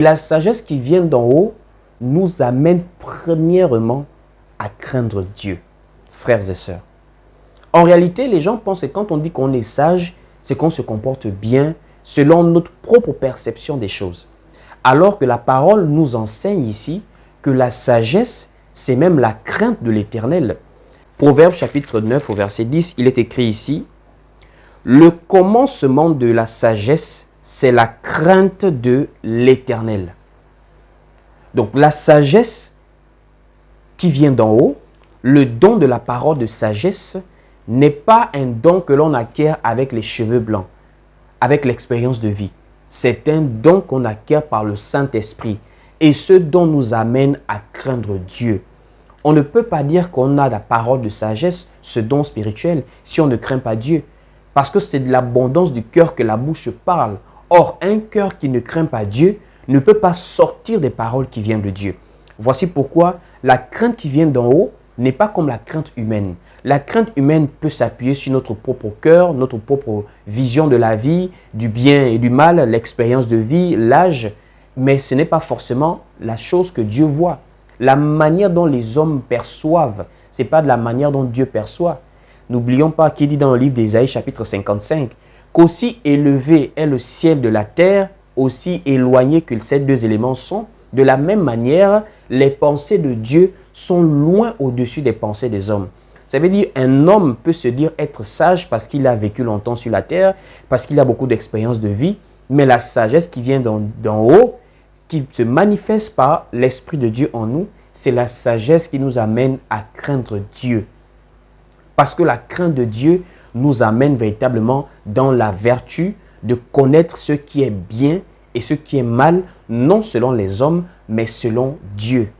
La sagesse qui vient d'en haut nous amène premièrement à craindre Dieu, frères et sœurs. En réalité, les gens pensent que quand on dit qu'on est sage, c'est qu'on se comporte bien selon notre propre perception des choses. Alors que la parole nous enseigne ici que la sagesse, c'est même la crainte de l'Éternel. Proverbe chapitre 9 au verset 10, il est écrit ici, « Le commencement de la sagesse, c'est la crainte de l'Éternel. » Donc la sagesse qui vient d'en haut, le don de la parole de sagesse n'est pas un don que l'on acquiert avec les cheveux blancs, avec l'expérience de vie. C'est un don qu'on acquiert par le Saint-Esprit. Et ce don nous amène à craindre Dieu. On ne peut pas dire qu'on a la parole de sagesse, ce don spirituel, si on ne craint pas Dieu. Parce que c'est de l'abondance du cœur que la bouche parle. Or, un cœur qui ne craint pas Dieu ne peut pas sortir des paroles qui viennent de Dieu. Voici pourquoi la crainte qui vient d'en haut n'est pas comme la crainte humaine. La crainte humaine peut s'appuyer sur notre propre cœur, notre propre vision de la vie, du bien et du mal, l'expérience de vie, l'âge, mais ce n'est pas forcément la chose que Dieu voit. La manière dont les hommes perçoivent, ce n'est pas de la manière dont Dieu perçoit. N'oublions pas qu'il dit dans le livre d'Ésaïe chapitre 55 qu'aussi élevé est le ciel de la terre, aussi éloigné que ces deux éléments sont, de la même manière, les pensées de Dieu sont loin au-dessus des pensées des hommes. Ça veut dire qu'un homme peut se dire être sage parce qu'il a vécu longtemps sur la terre, parce qu'il a beaucoup d'expérience de vie, mais la sagesse qui vient d'en haut, qui se manifeste par l'Esprit de Dieu en nous, c'est la sagesse qui nous amène à craindre Dieu. Parce que la crainte de Dieu nous amène véritablement dans la vertu de connaître ce qui est bien et ce qui est mal, non selon les hommes, mais selon Dieu.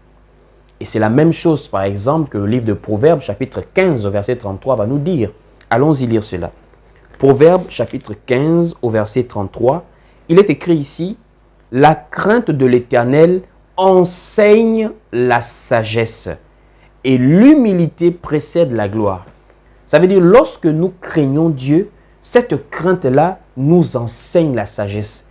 Et c'est la même chose, par exemple, que le livre de Proverbes, chapitre 15, au verset 33, va nous dire. Allons-y lire cela. Proverbes, chapitre 15, au verset 33, il est écrit ici, « La crainte de l'Éternel enseigne la sagesse, et l'humilité précède la gloire. » Ça veut dire, lorsque nous craignons Dieu, cette crainte-là nous enseigne la sagesse.